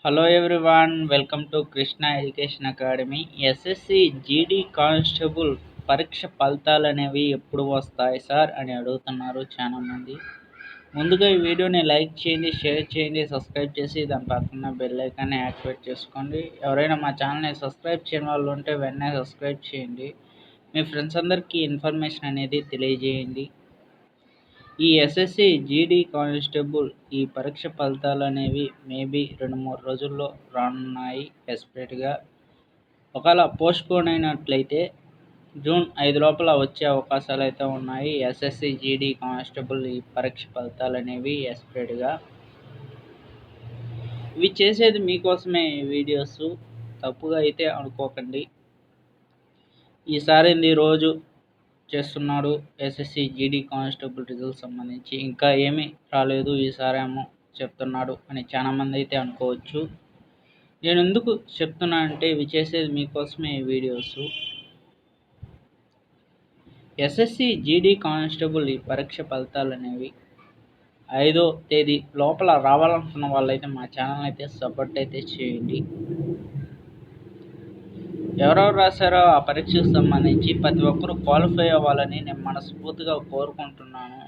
Hello everyone, welcome to Krishna education academy. SSC GD constable పరీక్ష ఫలితాలు అనేవి ఎప్పుడు వస్తాయి సార్ అని అడుగుతున్నారు చాలామంది. ముందుగా ఈ వీడియోని లైక్ చేయండి, షేర్ చేయండి, సబ్స్క్రైబ్ చేసి దాని పక్కన బెల్ ఐకాన్ని యాక్టివేట్ చేసుకోండి. ఎవరైనా మా ఛానల్ని సబ్స్క్రైబ్ చేయని వాళ్ళు ఉంటే వెంటనే సబ్స్క్రైబ్ చేయండి. మీ ఫ్రెండ్స్ అందరికీ ఇన్ఫర్మేషన్ అనేది తెలియజేయండి. ఈ ఎస్ఎస్సి జీడీ కానిస్టేబుల్ ఈ పరీక్ష ఫలితాలు అనేవి మేబీ 2-3 రోజుల్లో రానున్నాయి ఎక్స్పెక్ట్గా. ఒకవేళ పోస్ట్పోన్ అయినట్లయితే జూన్ 5 లోపల వచ్చే అవకాశాలు అయితే ఉన్నాయి. ఎస్ఎస్సి జీడీ కానిస్టేబుల్ ఈ పరీక్ష ఫలితాలు అనేవి ఎక్స్పెక్ట్గా. ఇవి చేసేది మీకోసమే వీడియోస్, తప్పుగా అయితే అనుకోకండి. ఈసారి రోజు చేస్తున్నాడు ఎస్ఎస్సి జీడీ కానిస్టేబుల్ రిజల్ట్ సంబంధించి, ఇంకా ఏమీ రాలేదు, ఈసారేమో చెప్తున్నాడు అని చాలామంది అయితే అనుకోవచ్చు. నేను ఎందుకు చెప్తున్నా అంటే ఇవి చేసేది మీకోసమే ఈ వీడియోస్. ఎస్ఎస్సి జీడీ కానిస్టేబుల్ ఈ పరీక్ష ఫలితాలు అనేవి 5వ తేదీ లోపల రావాలనుకున్న వాళ్ళైతే మా ఛానల్ అయితే సపోర్ట్ అయితే చేయండి. ఎవరెవరు రాశారో ఆ పరీక్షకు సంబంధించి ప్రతి ఒక్కరూ క్వాలిఫై అవ్వాలని నేను మనస్ఫూర్తిగా కోరుకుంటున్నాను.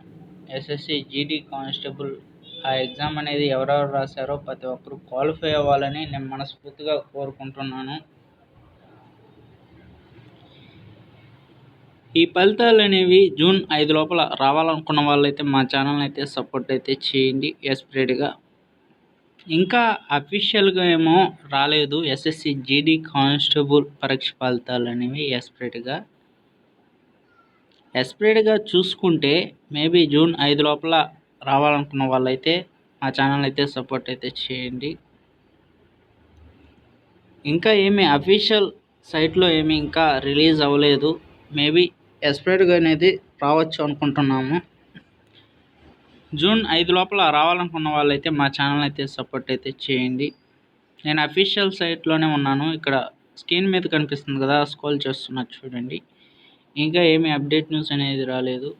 ఎస్ఎస్సి జీడీ కానిస్టేబుల్ ఆ ఎగ్జామ్ అనేది ఎవరెవరు రాశారో ప్రతి ఒక్కరూ క్వాలిఫై అవ్వాలని నేను మనస్ఫూర్తిగా కోరుకుంటున్నాను. ఈ ఫలితాలు అనేవి జూన్ 5 లోపల రావాలనుకున్న వాళ్ళైతే మా ఛానల్ అయితే సపోర్ట్ అయితే చేయండి ఎస్ప్రెడ్గా. ఇంకా అఫీషియల్గా ఏమో రాలేదు ఎస్ఎస్సి జీడీ కానిస్టేబుల్ పరీక్ష ఫలితాలు అనేవి ఎస్ప్రెడ్గా చూసుకుంటే మేబీ జూన్ 5 లోపల రావాలనుకున్న వాళ్ళైతే మా ఛానల్ అయితే సపోర్ట్ అయితే చేయండి. ఇంకా ఏమీ అఫీషియల్ సైట్లో ఏమీ ఇంకా రిలీజ్ అవ్వలేదు. మేబీ ఎస్ప్రెడ్గా అనేది రావచ్చు అనుకుంటున్నాము. జూన్ 5 లోపల రావాలనుకున్న వాళ్ళైతే మా ఛానల్ అయితే సపోర్ట్ అయితే చేయండి. నేను అఫీషియల్ సైట్లోనే ఉన్నాను. ఇక్కడ స్క్రీన్ మీద కనిపిస్తుంది కదా, స్క్రోల్ చేస్తున్నారు చూడండి. ఇంకా ఏమీ అప్డేట్ న్యూస్ అనేది రాలేదు.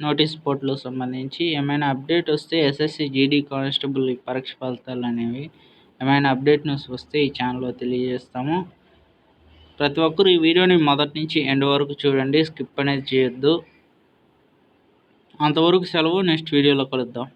నోటీస్ బోర్డులో సంబంధించి ఏమైనా అప్డేట్ వస్తే ఎస్ఎస్సి జీడీ కానిస్టేబుల్ ఈ పరీక్ష ఫలితాలు అనేవి ఏమైనా అప్డేట్ న్యూస్ వస్తే ఈ ఛానల్లో తెలియజేస్తాము. ప్రతి ఒక్కరు ఈ వీడియోని మొదటి నుంచి ఎండ్ వరకు చూడండి, స్కిప్ అనేది చేయొద్దు. అంతవరకు సెలవు. నెక్స్ట్ వీడియోలో కలుద్దాం.